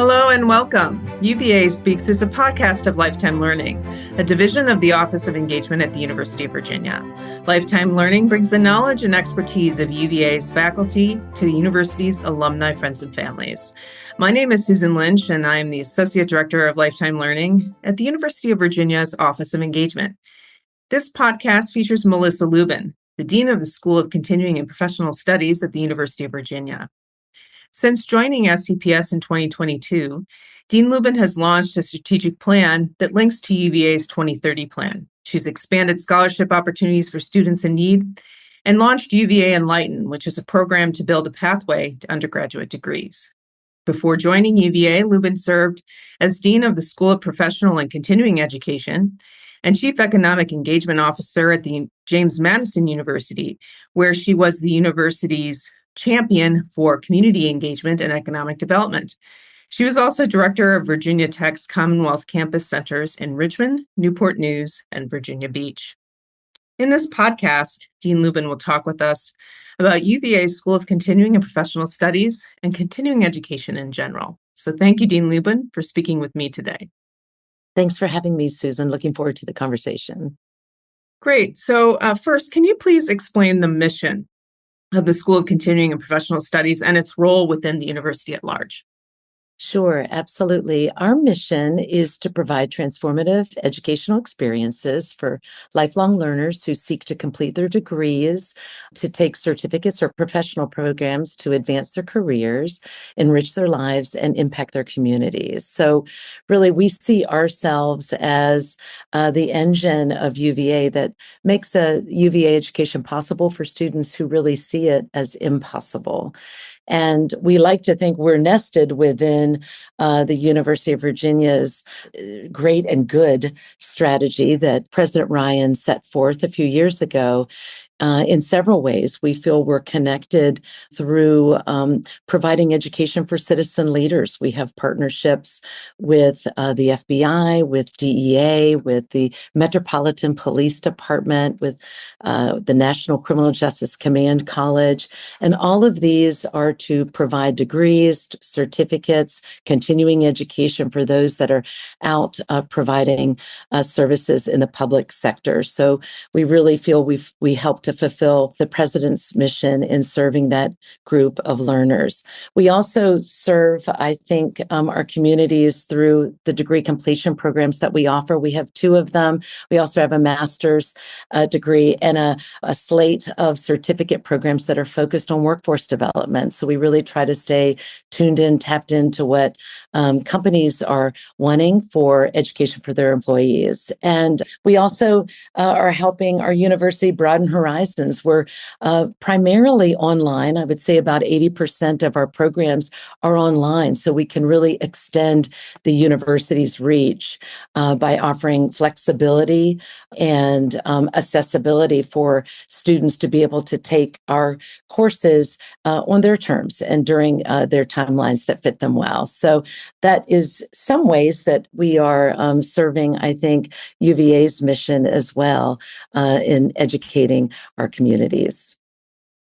Hello and welcome. UVA Speaks is a podcast of Lifetime Learning, a division of the Office of Engagement at the University of Virginia. Lifetime Learning brings the knowledge and expertise of UVA's faculty to the university's alumni, friends, and families. My name is Susan Lynch, and I am the Associate Director of Lifetime Learning at the University of Virginia's Office of Engagement. This podcast features Melissa Lubin, the Dean of the School of Continuing and Professional Studies at the University of Virginia. Since joining SCPS in 2022, Dean Lubin has launched a strategic plan that links to UVA's 2030 plan. She's expanded scholarship opportunities for students in need and launched UVA Enlighten, which is a program to build a pathway to undergraduate degrees. Before joining UVA, Lubin served as Dean of the School of Professional and Continuing Education and Chief Economic Engagement Officer at the James Madison University, where she was the university's champion for community engagement and economic development. She was also director of Virginia Tech's Commonwealth Campus Centers in Richmond, Newport News, and Virginia Beach. In this podcast, Dean Lubin will talk with us about UVA's School of Continuing and Professional Studies and continuing education in general. So thank you, Dean Lubin, for speaking with me today. Thanks for having me, Susan. Looking forward to the conversation. Great. So first, can you please explain the mission of the School of Continuing and Professional Studies and its role within the university at large? Sure, absolutely. Our mission is to provide transformative educational experiences for lifelong learners who seek to complete their degrees, to take certificates or professional programs to advance their careers, enrich their lives, and impact their communities. So really, we see ourselves as the engine of UVA that makes a UVA education possible for students who really see it as impossible. And we like to think we're nested within the University of Virginia's great and good strategy that President Ryan set forth a few years ago. In several ways, we feel we're connected through providing education for citizen leaders. We have partnerships with the FBI, with DEA, with the Metropolitan Police Department, with the National Criminal Justice Command College. And all of these are to provide degrees, certificates, continuing education for those that are out providing services in the public sector. So we really feel we help to fulfill the president's mission in serving that group of learners. We also serve, I think, our communities through the degree completion programs that we offer. We have two of them. We also have a master's degree and a slate of certificate programs that are focused on workforce development. So we really try to stay tuned in, tapped into what companies are wanting for education for their employees. And we also are helping our university broaden horizons. We're primarily online. I would say about 80% of our programs are online, so we can really extend the university's reach by offering flexibility and accessibility for students to be able to take our courses on their terms and during their timelines that fit them well. So that is some ways that we are serving, I think, UVA's mission as well in educating our communities.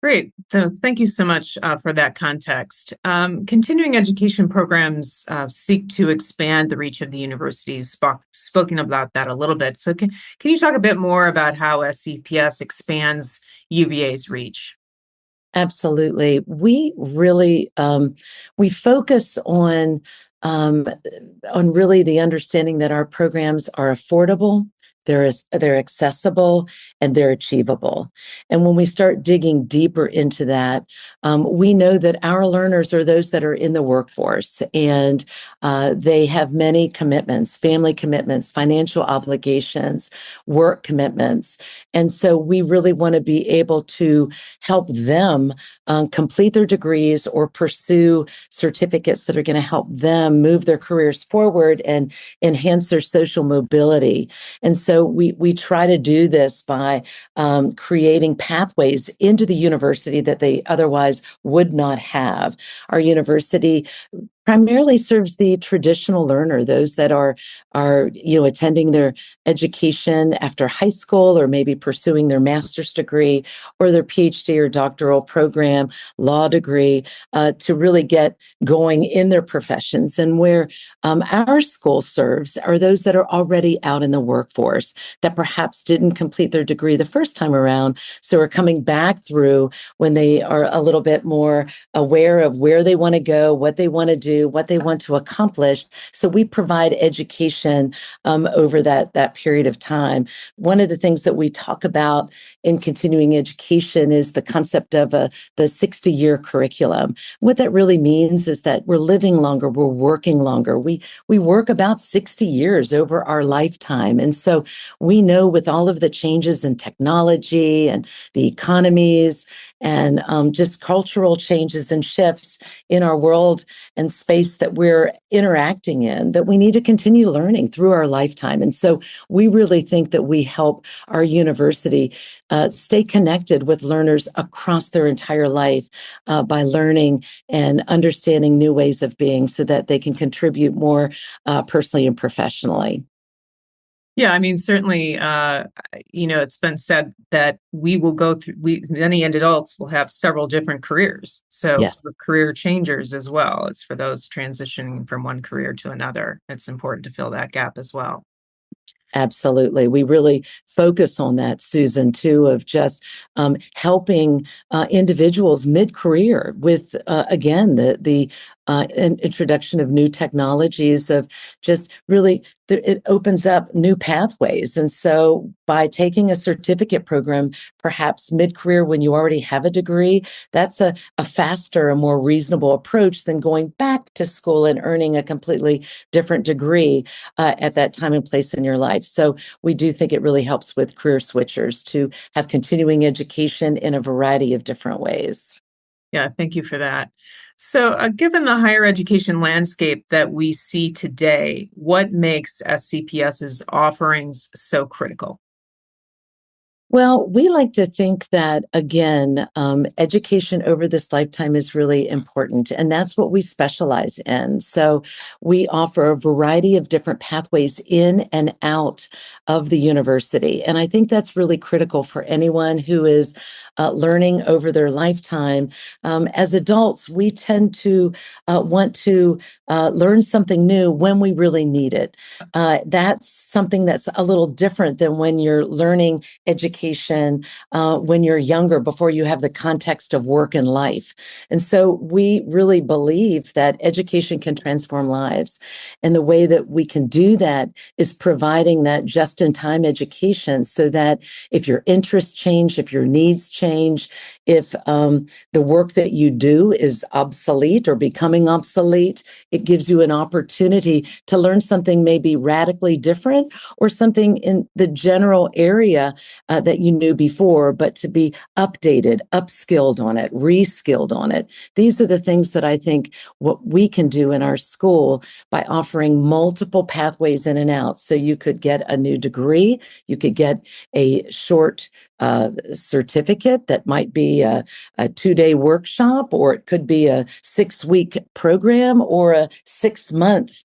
Great. So thank you so much for that context. Continuing education programs seek to expand the reach of the university. You've spoken about that a little bit. So can you talk a bit more about how SCPS expands UVA's reach? Absolutely. We really we focus on really the understanding that our programs are affordable, they're accessible, and they're achievable. And when we start digging deeper into that, we know that our learners are those that are in the workforce, and they have many commitments, family commitments, financial obligations, work commitments. And so we really want to be able to help them complete their degrees or pursue certificates that are going to help them move their careers forward and enhance their social mobility. And so we try to do this by creating pathways into the university that they otherwise would not have. Our university Primarily serves the traditional learner, those that are attending their education after high school, or maybe pursuing their master's degree or their PhD or doctoral program, law degree, to really get going in their professions. And where our school serves are those that are already out in the workforce, that perhaps didn't complete their degree the first time around, so are coming back through when they are a little bit more aware of where they want to go, what they want to do, what they want to accomplish. So we provide education over that period of time. One of the things that we talk about in continuing education is the concept of the 60-year curriculum. What that really means is that we're living longer, we're working longer. We work about 60 years over our lifetime. And so we know, with all of the changes in technology and the economies and just cultural changes and shifts in our world and space that we're interacting in, that we need to continue learning through our lifetime. And so we really think that we help our university stay connected with learners across their entire life by learning and understanding new ways of being, so that they can contribute more personally and professionally. Yeah, I mean, certainly, it's been said that we will go through, many end adults will have several different careers. So for Yes. career changers as well as for those transitioning from one career to another, it's important to fill that gap as well. Absolutely. We really focus on that, Susan, too, of just helping individuals mid-career with, again, the introduction of new technologies, of just really, it opens up new pathways. And so by taking a certificate program, perhaps mid-career when you already have a degree, that's a faster and more reasonable approach than going back to school and earning a completely different degree at that time and place in your life. So we do think it really helps with career switchers to have continuing education in a variety of different ways. Yeah, thank you for that. So, given the higher education landscape that we see today, what makes SCPS's offerings so critical? Well, we like to think that, again, education over this lifetime is really important, and that's what we specialize in. So we offer a variety of different pathways in and out of the university. And I think that's really critical for anyone who is learning over their lifetime. As adults, we tend to want to learn something new when we really need it. That's something that's a little different than when you're learning education when you're younger, before you have the context of work and life. And so we really believe that education can transform lives. And the way that we can do that is providing that just-in-time education, so that if your interests change, if your needs change, if the work that you do is obsolete or becoming obsolete, it gives you an opportunity to learn something maybe radically different, or something in the general area that you knew before, but to be updated, upskilled on it, reskilled on it. These are the things that I think what we can do in our school by offering multiple pathways in and out. So you could get a new degree, you could get a short certificate that might be a 2-day workshop, or it could be a 6-week program, or a 6-month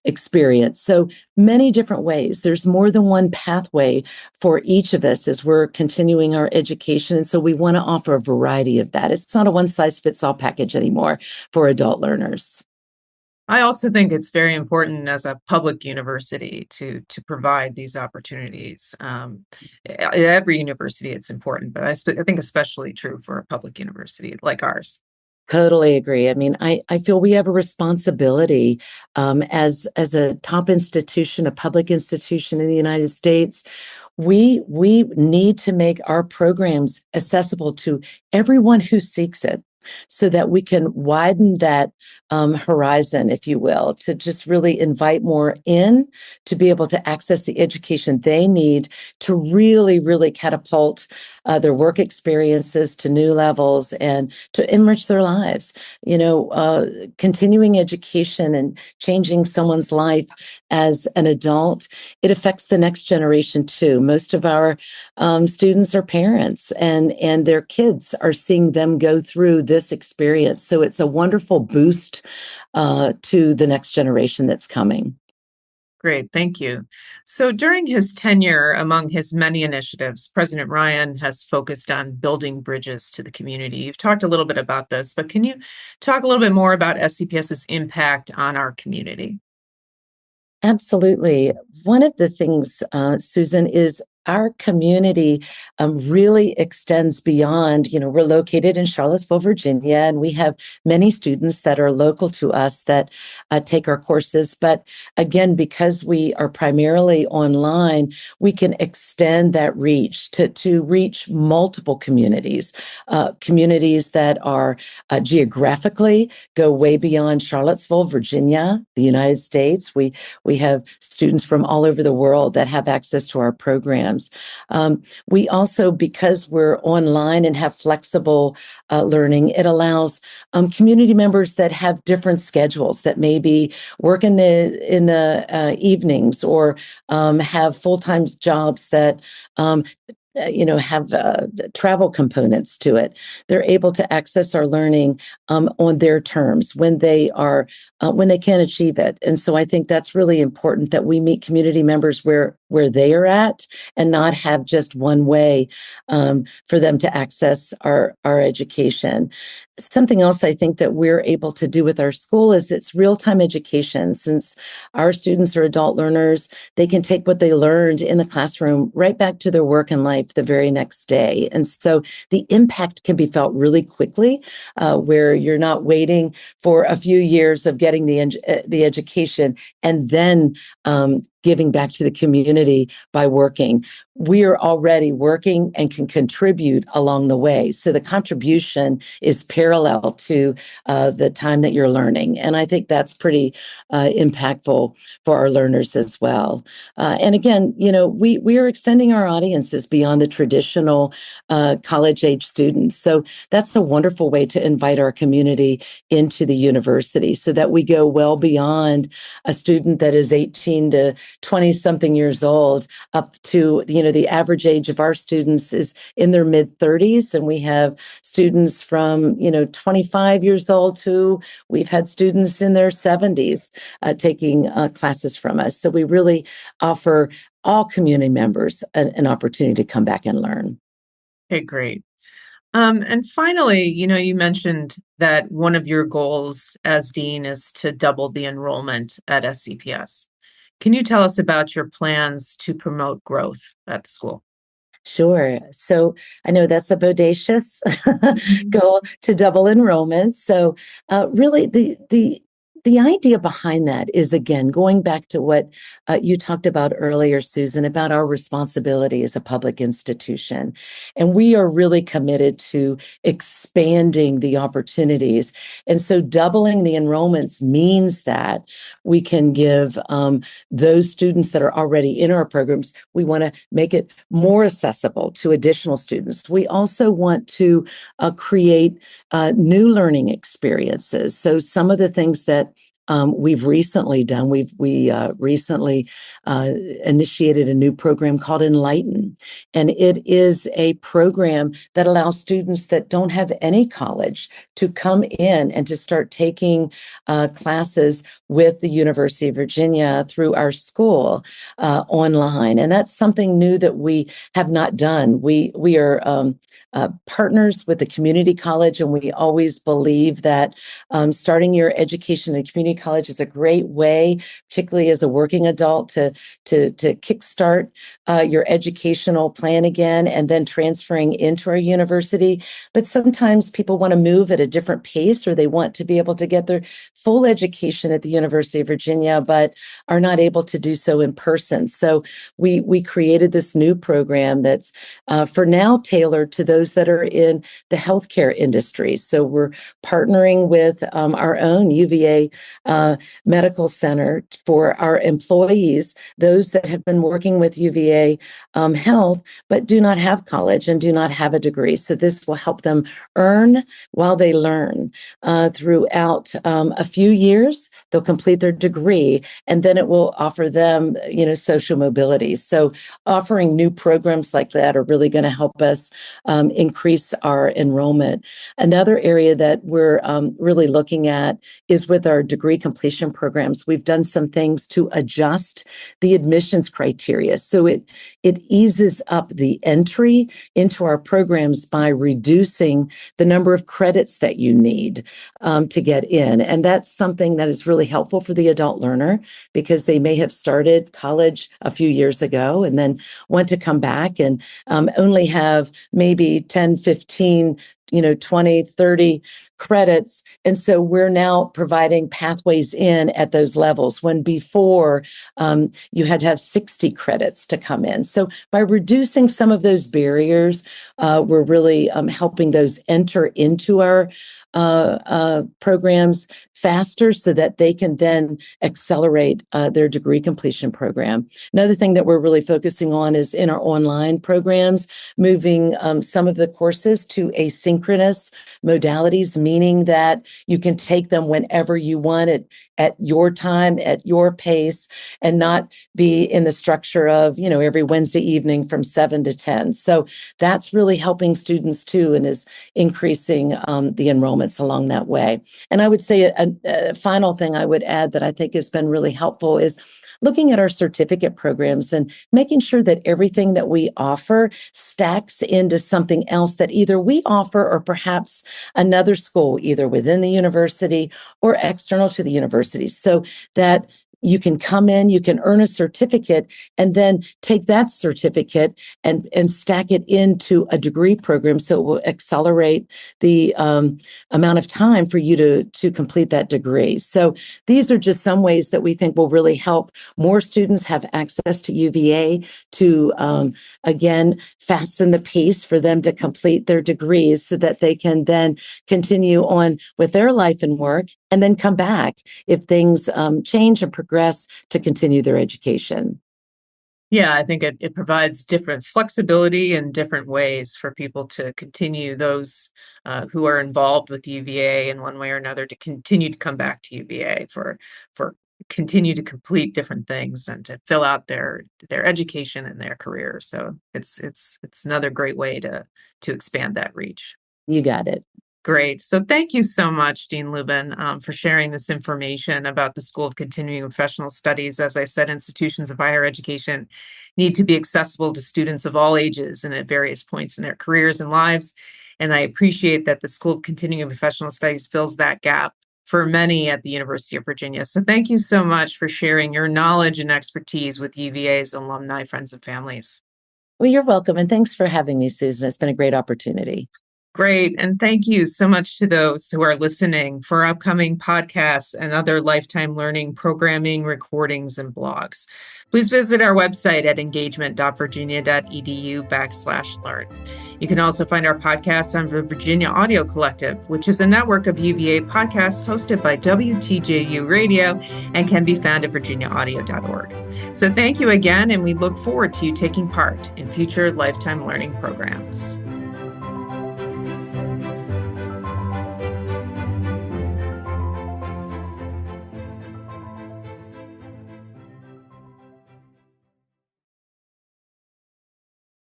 experience. So many different ways. There's more than one pathway for each of us as we're continuing our education. And so we want to offer a variety of that. It's not a one-size-fits-all package anymore for adult learners. I also think it's very important as a public university to provide these opportunities. At every university, it's important, but I think especially true for a public university like ours. Totally agree. I mean, I feel we have a responsibility as a top institution, a public institution in the United States. We need to make our programs accessible to everyone who seeks it, so that we can widen that horizon, if you will, to just really invite more in, to be able to access the education they need to really, really catapult their work experiences to new levels and to enrich their lives. Continuing education and changing someone's life as an adult, it affects the next generation too. Most of our students are parents, and their kids are seeing them go through this experience. So it's a wonderful boost to the next generation that's coming. Great, thank you. So during his tenure, among his many initiatives, President Ryan has focused on building bridges to the community. You've talked a little bit about this, but can you talk a little bit more about SCPS's impact on our community? Absolutely. One of the things, Susan, is our community really extends beyond, we're located in Charlottesville, Virginia, and we have many students that are local to us that take our courses. But again, because we are primarily online, we can extend that reach to reach multiple communities, communities that are geographically go way beyond Charlottesville, Virginia, the United States. We have students from all over the world that have access to our programs. We also, because we're online and have flexible learning, it allows community members that have different schedules, that maybe work in the evenings, or have full-time jobs that have travel components to it. They're able to access our learning on their terms when they can achieve it. And so I think that's really important, that we meet community members where they are at, and not have just one way for them to access our education. Something else I think that we're able to do with our school is it's real-time education. Since our students are adult learners, they can take what they learned in the classroom right back to their work and life the very next day. And so the impact can be felt really quickly, where you're not waiting for a few years of getting the education and then giving back to the community by working. We are already working and can contribute along the way. So the contribution is parallel to the time that you're learning. And I think that's pretty impactful for our learners as well. And again, we are extending our audiences beyond the traditional college age students. So that's a wonderful way to invite our community into the university, so that we go well beyond a student that is 18 to 20 something years old, up to, the average age of our students is in their mid 30s. And we have students from, 25 years old to, we've had students in their 70s taking classes from us. So we really offer all community members an opportunity to come back and learn. Okay, great. And finally, you mentioned that one of your goals as dean is to double the enrollment at SCPS. Can you tell us about your plans to promote growth at the school? Sure. So I know that's a bodacious goal, to double enrollment. So really, the idea behind that is, again, going back to what you talked about earlier, Susan, about our responsibility as a public institution. And we are really committed to expanding the opportunities. And so doubling the enrollments means that we can give those students that are already in our programs, we want to make it more accessible to additional students. We also want to create new learning experiences. So some of the things that we've recently done, we recently initiated a new program called Enlighten. And it is a program that allows students that don't have any college to come in and to start taking classes with the University of Virginia through our school online. And that's something new that we have not done. We are partners with the community college, and we always believe that starting your education in a community college is a great way, particularly as a working adult, to kickstart your educational plan again, and then transferring into our university. But sometimes people want to move at a different pace, or they want to be able to get their full education at the University of Virginia, but are not able to do so in person. So we created this new program that's for now tailored to those that are in the healthcare industry. So we're partnering with our own UVA medical center for our employees, those that have been working with UVA Health, but do not have college and do not have a degree. So this will help them earn while they learn throughout a few years. They'll complete their degree, and then it will offer them, social mobility. So offering new programs like that are really going to help us increase our enrollment. Another area that we're really looking at is with our degree completion programs. We've done some things to adjust the admissions criteria. So it eases up the entry into our programs by reducing the number of credits that you need to get in. And that's something that is really helpful for the adult learner, because they may have started college a few years ago and then want to come back and only have maybe 10, 15, 20, 30 credits. And so we're now providing pathways in at those levels, when before you had to have 60 credits to come in. So by reducing some of those barriers, we're really helping those enter into our programs faster, so that they can then accelerate their degree completion program. Another thing that we're really focusing on is in our online programs, moving some of the courses to asynchronous modalities, meaning that you can take them whenever you want it, at your time, at your pace, and not be in the structure of, every Wednesday evening from 7 to 10. So that's really helping students too, and is increasing the enrollments along that way. And I would say a final thing I would add that I think has been really helpful is looking at our certificate programs and making sure that everything that we offer stacks into something else that either we offer, or perhaps another school, either within the university or external to the university, so that you can come in, you can earn a certificate, and then take that certificate and stack it into a degree program, so it will accelerate the amount of time for you to complete that degree. So these are just some ways that we think will really help more students have access to UVA, to again fasten the pace for them to complete their degrees, so that they can then continue on with their life and work, and then come back if things change and progress, to continue their education. Yeah, I think it provides different flexibility and different ways for people to continue, those who are involved with UVA in one way or another, to continue to come back to UVA for continue to complete different things and to fill out their education and their career. So it's another great way to expand that reach. You got it. Great. So thank you so much, Dean Lubin, for sharing this information about the School of Continuing Professional Studies. As I said, institutions of higher education need to be accessible to students of all ages and at various points in their careers and lives. And I appreciate that the School of Continuing Professional Studies fills that gap for many at the University of Virginia. So thank you so much for sharing your knowledge and expertise with UVA's alumni, friends, and families. Well, you're welcome. And thanks for having me, Susan. It's been a great opportunity. Great. And thank you so much to those who are listening for upcoming podcasts and other lifetime learning programming, recordings, and blogs. Please visit our website at engagement.virginia.edu/learn. You can also find our podcast on the Virginia Audio Collective, which is a network of UVA podcasts hosted by WTJU Radio and can be found at virginiaaudio.org. So thank you again, and we look forward to you taking part in future lifetime learning programs.